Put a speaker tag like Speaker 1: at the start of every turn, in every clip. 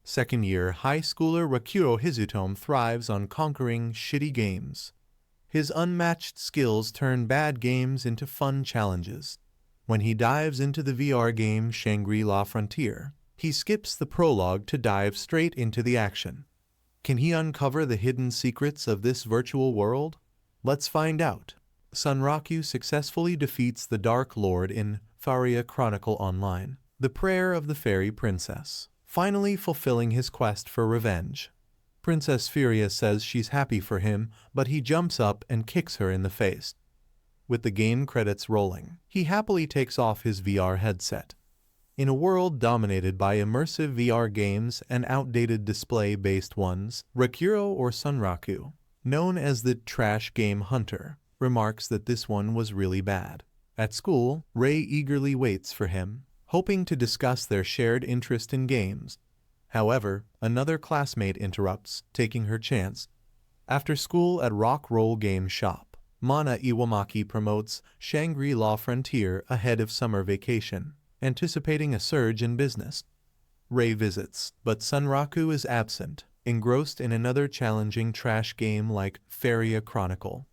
Speaker 1: Second-year high schooler Rakuro Hizutome thrives on conquering shitty games. His unmatched skills turn bad games into fun challenges. When he dives into the VR game Shangri-La Frontier, he skips the prologue to dive straight into the action. Can he uncover the hidden secrets of this virtual world? Let's find out. Sunraku successfully defeats the Dark Lord in Faria Chronicle Online, the prayer of the fairy princess, finally fulfilling his quest for revenge. Princess Furia says she's happy for him, but he jumps up and kicks her in the face. With the game credits rolling, he happily takes off his VR headset. In a world dominated by immersive VR games and outdated display-based ones, Rakuro or Sunraku, known as the Trash Game Hunter, remarks that this one was really bad. At school, Ray eagerly waits for him, hoping to discuss their shared interest in games. However, another classmate interrupts, taking her chance. After school at Rock Roll Game Shop, Mana Iwamaki promotes Shangri-La Frontier ahead of summer vacation, anticipating a surge in business. Ray visits, but Sunraku is absent, engrossed in another challenging trash game like Faria Chronicle.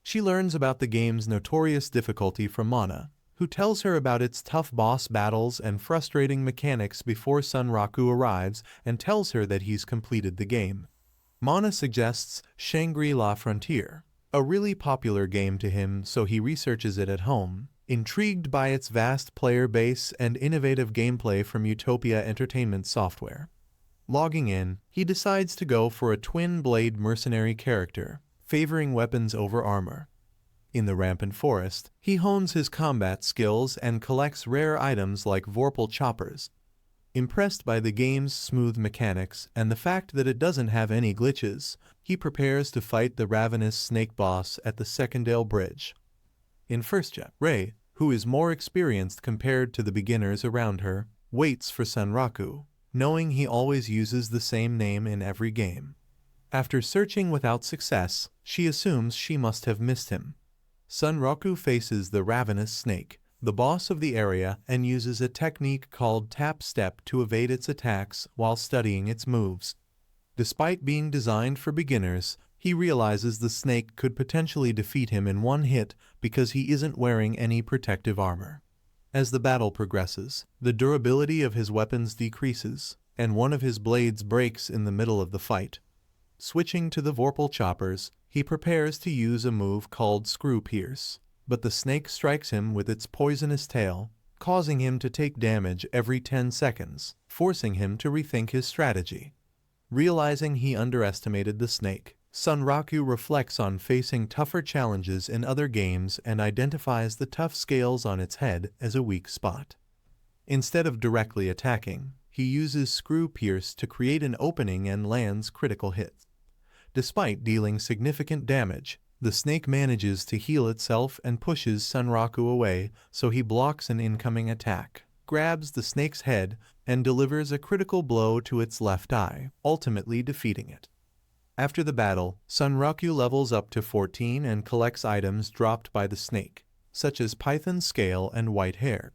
Speaker 1: She learns about the game's notorious difficulty from Mana, who tells her about its tough boss battles and frustrating mechanics before Sunraku arrives and tells her that he's completed the game. Mana suggests Shangri-La Frontier, a really popular game to him, so he researches it at home, intrigued by its vast player base and innovative gameplay from Utopia Entertainment Software. Logging in, he decides to go for a twin-blade mercenary character, favoring weapons over armor. In the rampant forest, he hones his combat skills and collects rare items like Vorpal choppers. Impressed by the game's smooth mechanics and the fact that it doesn't have any glitches, he prepares to fight the ravenous snake boss at the Secondale Bridge. In first step, Ray, who is more experienced compared to the beginners around her, waits for Sunraku, knowing he always uses the same name in every game. After searching without success, she assumes she must have missed him. Sunraku faces the ravenous snake, the boss of the area, and uses a technique called tap step to evade its attacks while studying its moves. Despite being designed for beginners, he realizes the snake could potentially defeat him in one hit because he isn't wearing any protective armor. As the battle progresses, the durability of his weapons decreases, and one of his blades breaks in the middle of the fight. Switching to the Vorpal choppers, he prepares to use a move called Screw Pierce, but the snake strikes him with its poisonous tail, causing him to take damage every 10 seconds, forcing him to rethink his strategy. Realizing he underestimated the snake, Sunraku reflects on facing tougher challenges in other games and identifies the tough scales on its head as a weak spot. Instead of directly attacking, he uses Screw Pierce to create an opening and lands critical hits. Despite dealing significant damage, the snake manages to heal itself and pushes Sunraku away, so he blocks an incoming attack, grabs the snake's head, and delivers a critical blow to its left eye, ultimately defeating it. After the battle, Sunraku levels up to 14 and collects items dropped by the snake, such as python scale and white hair.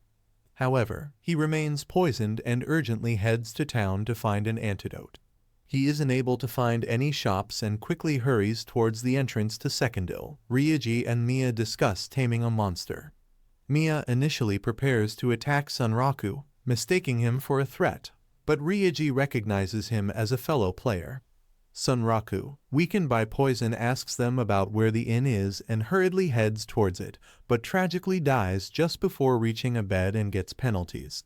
Speaker 1: However, he remains poisoned and urgently heads to town to find an antidote. He isn't able to find any shops and quickly hurries towards the entrance to Secondale. Ryuji and Mia discuss taming a monster. Mia initially prepares to attack Sunraku, mistaking him for a threat, but Ryuji recognizes him as a fellow player. Sunraku, weakened by poison, asks them about where the inn is and hurriedly heads towards it, but tragically dies just before reaching a bed and gets penalties.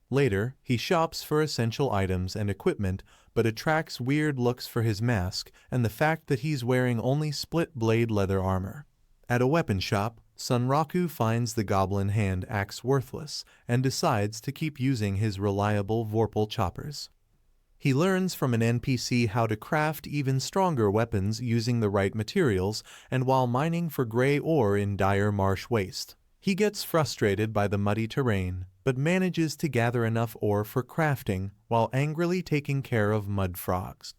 Speaker 1: Later, he shops for essential items and equipment, but attracts weird looks for his mask and the fact that he's wearing only split-blade leather armor. At a weapon shop, Sunraku finds the goblin hand axe worthless and decides to keep using his reliable Vorpal choppers. He learns from an NPC how to craft even stronger weapons using the right materials, and while mining for gray ore in dire marsh waste, he gets frustrated by the muddy terrain, but manages to gather enough ore for crafting while angrily taking care of mud frogs.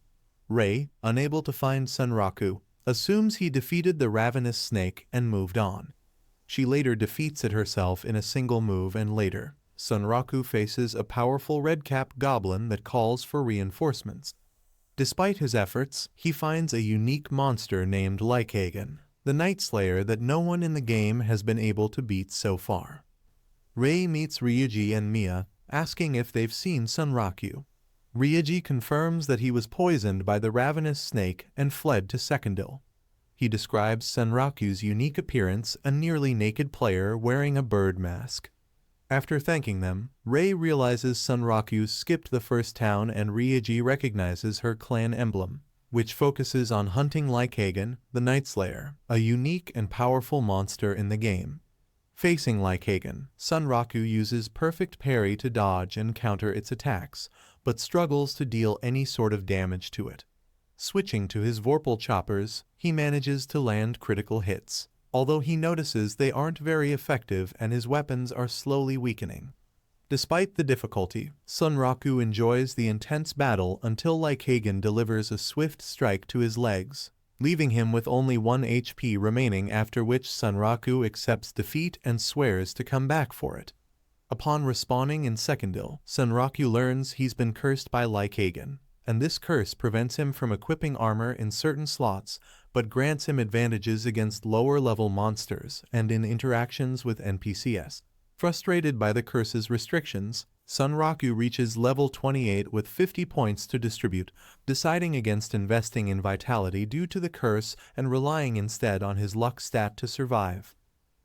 Speaker 1: Ray, unable to find Sunraku, assumes he defeated the ravenous snake and moved on. She later defeats it herself in a single move, and later, Sunraku faces a powerful red-capped goblin that calls for reinforcements. Despite his efforts, he finds a unique monster named Lycagon, the Night Slayer that no one in the game has been able to beat so far. Rei meets Ryuji and Mia, asking if they've seen Sunraku. Ryuji confirms that he was poisoned by the ravenous snake and fled to Sekindal. He describes Sunraku's unique appearance, a nearly naked player wearing a bird mask. After thanking them, Rei realizes Sunraku skipped the first town and Ryuji recognizes her clan emblem, which focuses on hunting Lycagon, the Night Slayer, a unique and powerful monster in the game. Facing Lycagon, Sunraku uses perfect parry to dodge and counter its attacks, but struggles to deal any sort of damage to it. Switching to his Vorpal choppers, he manages to land critical hits, although he notices they aren't very effective and his weapons are slowly weakening. Despite the difficulty, Sunraku enjoys the intense battle until Lycagon delivers a swift strike to his legs, leaving him with only 1 HP remaining, after which Sunraku accepts defeat and swears to come back for it. Upon respawning in Sekindal, Sunraku learns he's been cursed by Lycagon, and this curse prevents him from equipping armor in certain slots, but grants him advantages against lower-level monsters and in interactions with NPCs. Frustrated by the curse's restrictions, Sunraku reaches level 28 with 50 points to distribute, deciding against investing in vitality due to the curse and relying instead on his luck stat to survive.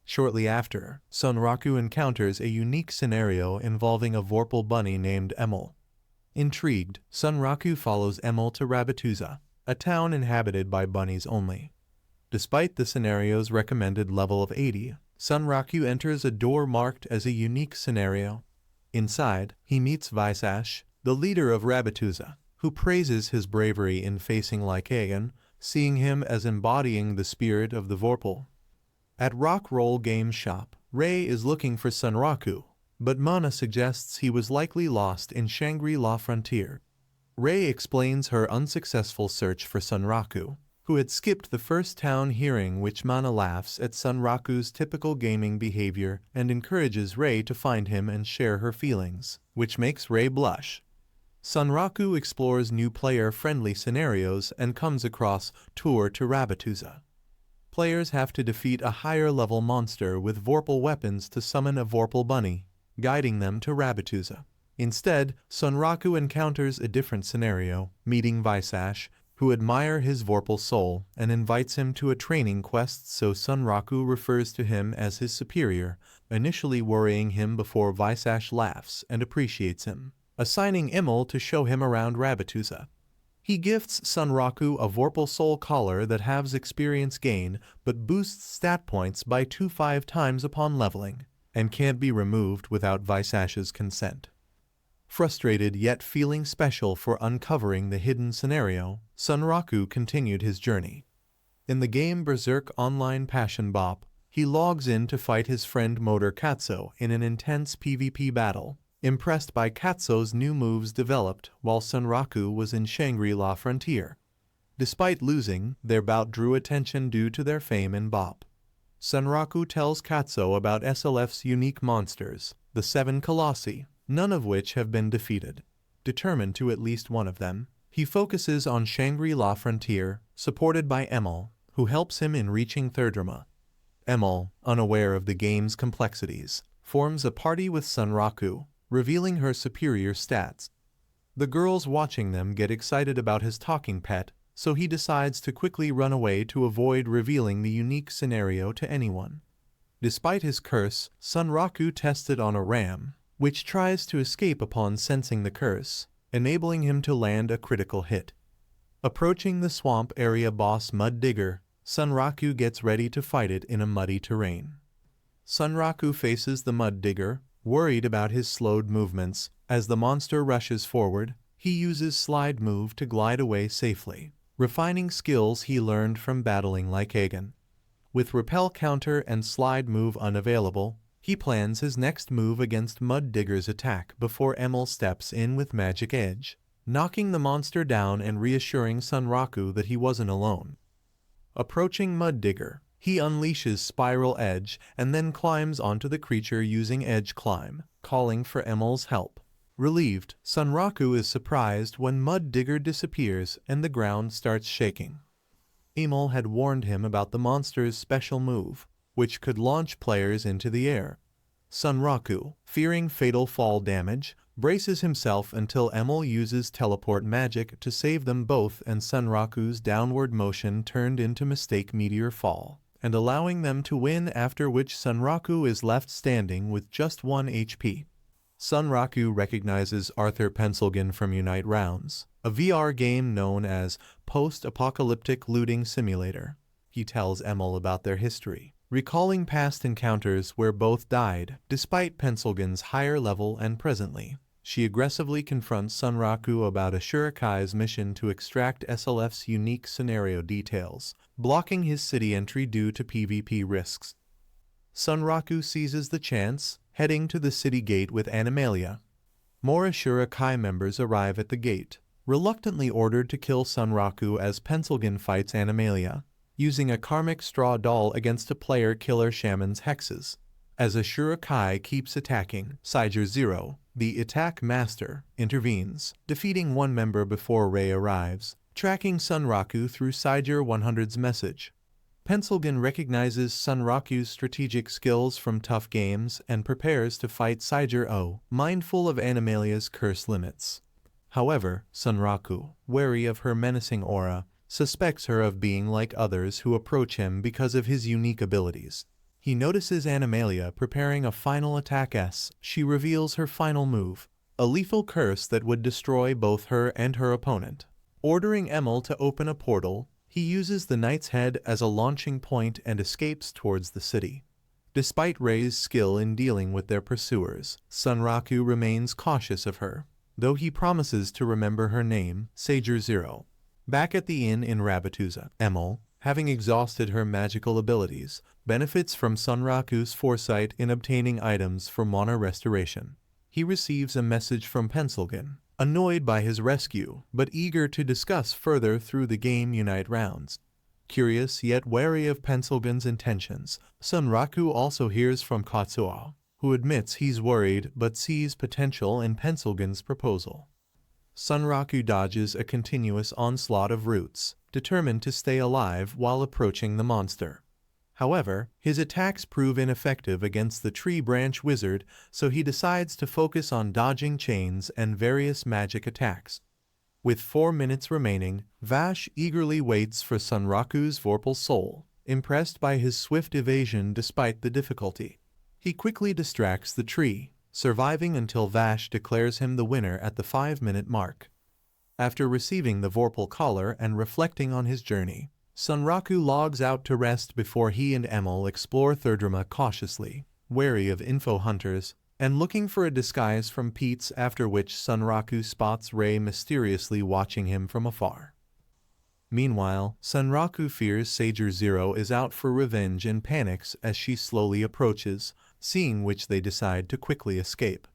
Speaker 1: Shortly after, Sunraku encounters a unique scenario involving a Vorpal bunny named Emil. Intrigued, Sunraku follows Emil to Rabbituza, a town inhabited by bunnies only. Despite the scenario's recommended level of 80, Sunraku enters a door marked as a unique scenario. Inside, he meets Vysash, the leader of Rabbituza, who praises his bravery in facing Lycagon, seeing him as embodying the spirit of the Vorpal. At Rock Roll Games Shop, Rei is looking for Sunraku, but Mana suggests he was likely lost in Shangri-La Frontier. Rei explains her unsuccessful search for Sunraku, who had skipped the first town, hearing which Mana laughs at Sunraku's typical gaming behavior and encourages Rei to find him and share her feelings, which makes Rei blush. Sunraku explores new player-friendly scenarios and comes across Tour to Rabbituza. Players have to defeat a higher-level monster with Vorpal weapons to summon a Vorpal bunny, guiding them to Rabbituza. Instead, Sunraku encounters a different scenario, meeting Vysash, who admire his Vorpal soul and invites him to a training quest, so Sunraku refers to him as his superior, initially worrying him before Vysash laughs and appreciates him, assigning Emil to show him around Rabbituza. He gifts Sunraku a Vorpal soul collar that halves experience gain but boosts stat points by 2.5 times upon leveling, and can't be removed without Vysash's consent. Frustrated yet feeling special for uncovering the hidden scenario, Sunraku continued his journey. In the game Berserk Online Passion Bop, he logs in to fight his friend Motor Katso in an intense PvP battle, impressed by Katso's new moves developed while Sunraku was in Shangri-La Frontier. Despite losing, their bout drew attention due to their fame in Bop. Sunraku tells Katso about SLF's unique monsters, the 7 Colossi, none of which have been defeated. Determined to at least one of them, he focuses on Shangri-La Frontier, supported by Emil, who helps him in reaching Thirdrama. Emil, unaware of the game's complexities, forms a party with Sunraku, revealing her superior stats. The girls watching them get excited about his talking pet, so he decides to quickly run away to avoid revealing the unique scenario to anyone. Despite his curse, Sunraku tested on a ram, which tries to escape upon sensing the curse, enabling him to land a critical hit. Approaching the swamp area boss Mud Digger, Sunraku gets ready to fight it in a muddy terrain. Sunraku faces the Mud Digger, worried about his slowed movements. As the monster rushes forward, he uses Slide Move to glide away safely, refining skills he learned from battling Lycagon. With Repel Counter and Slide Move unavailable, he plans his next move against Mud Digger's attack before Emil steps in with Magic Edge, knocking the monster down and reassuring Sunraku that he wasn't alone. Approaching Mud Digger, he unleashes Spiral Edge and then climbs onto the creature using Edge Climb, calling for Emel's help. Relieved, Sunraku is surprised when Mud Digger disappears and the ground starts shaking. Emil had warned him about the monster's special move, which could launch players into the air. Sunraku, fearing fatal fall damage, braces himself until Emil uses teleport magic to save them both, and Sunraku's downward motion turned into mistake meteor fall, and allowing them to win, after which Sunraku is left standing with just 1 HP. Sunraku recognizes Arthur Pencilgun from Unite Rounds, a VR game known as Post-Apocalyptic Looting Simulator. He tells Emil about their history, recalling past encounters where both died, despite Pencilgun's higher level, and presently, she aggressively confronts Sunraku about a Shurikai's mission to extract SLF's unique scenario details, blocking his city entry due to PvP risks. Sunraku seizes the chance, heading to the city gate with Animalia. More Ashura Kai members arrive at the gate, reluctantly ordered to kill Sunraku as Pencilgun fights Animalia, using a karmic straw doll against a player killer shaman's hexes. As Ashura Kai keeps attacking, Siger Zero, the attack master, intervenes, defeating one member before Ray arrives, tracking Sunraku through Siger 100's message. Pencilgun recognizes Sunraku's strategic skills from tough games and prepares to fight Siger O, mindful of Animalia's curse limits. However, Sunraku, wary of her menacing aura, suspects her of being like others who approach him because of his unique abilities. He notices Animalia preparing a final attack as she reveals her final move, a lethal curse that would destroy both her and her opponent. Ordering Emil to open a portal, he uses the Knight's Head as a launching point and escapes towards the city. Despite Ray's skill in dealing with their pursuers, Sunraku remains cautious of her, though he promises to remember her name, Siger Zero. Back at the inn in Rabatuza, Emil, having exhausted her magical abilities, benefits from Sunraku's foresight in obtaining items for mana restoration. He receives a message from Pencilgun, annoyed by his rescue, but eager to discuss further through the game Unite Rounds. Curious yet wary of Pencilgun's intentions, Sunraku also hears from Katsuo, who admits he's worried but sees potential in Pencilgun's proposal. Sunraku dodges a continuous onslaught of roots, determined to stay alive while approaching the monster. However, his attacks prove ineffective against the tree branch wizard, so he decides to focus on dodging chains and various magic attacks. With 4 minutes remaining, Vash eagerly waits for Sunraku's Vorpal Soul, impressed by his swift evasion despite the difficulty. He quickly distracts the tree, surviving until Vash declares him the winner at the 5-minute mark. After receiving the Vorpal Collar and reflecting on his journey, Sunraku logs out to rest before he and Emil explore Thurdrama cautiously, wary of info hunters, and looking for a disguise from Pete's, after which Sunraku spots Ray mysteriously watching him from afar. Meanwhile, Sunraku fears Siger Zero is out for revenge and panics as she slowly approaches, seeing which they decide to quickly escape.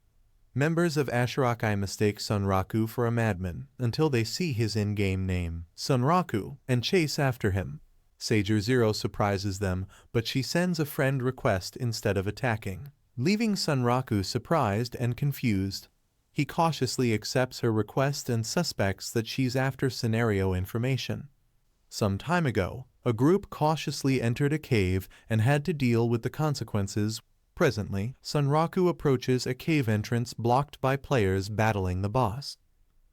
Speaker 1: Members of Ashurakai mistake Sunraku for a madman until they see his in-game name, Sunraku, and chase after him. Siger Zero surprises them, but she sends a friend request instead of attacking, leaving Sunraku surprised and confused. He cautiously accepts her request and suspects that she's after scenario information. Some time ago, a group cautiously entered a cave and had to deal with the consequences. Presently, Sunraku approaches a cave entrance blocked by players battling the boss.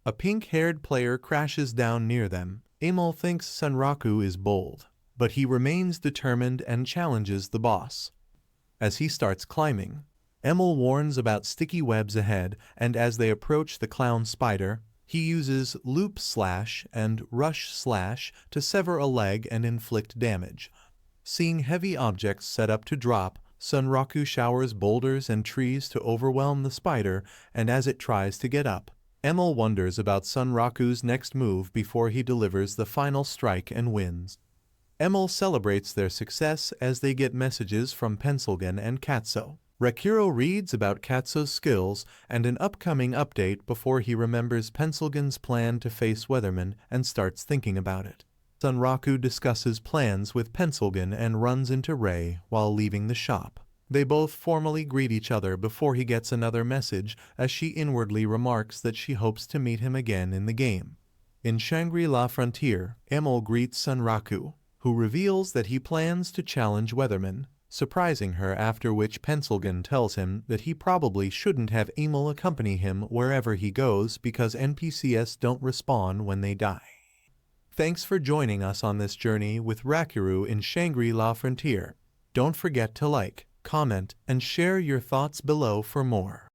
Speaker 1: A pink-haired player crashes down near them. Emil thinks Sunraku is bold, but he remains determined and challenges the boss. As he starts climbing, Emil warns about sticky webs ahead, and as they approach the clown spider, he uses Loop Slash and Rush Slash to sever a leg and inflict damage. Seeing heavy objects set up to drop, Sunraku showers boulders and trees to overwhelm the spider, and as it tries to get up, Emil wonders about Sunraku's next move before he delivers the final strike and wins. Emil celebrates their success as they get messages from Pencilgun and Katso. Rakuro reads about Katso's skills and an upcoming update before he remembers Pencilgun's plan to face Weatherman and starts thinking about it. Sunraku discusses plans with Pencilgun and runs into Ray while leaving the shop. They both formally greet each other before he gets another message, as she inwardly remarks that she hopes to meet him again in the game. In Shangri-La Frontier, Emil greets Sanraku, who reveals that he plans to challenge Weatherman, surprising her, after which Pencilgun tells him that he probably shouldn't have Emil accompany him wherever he goes because NPCs don't respawn when they die. Thanks for joining us on this journey with Rakuru in Shangri-La Frontier. Don't forget to like, comment, and share your thoughts below for more.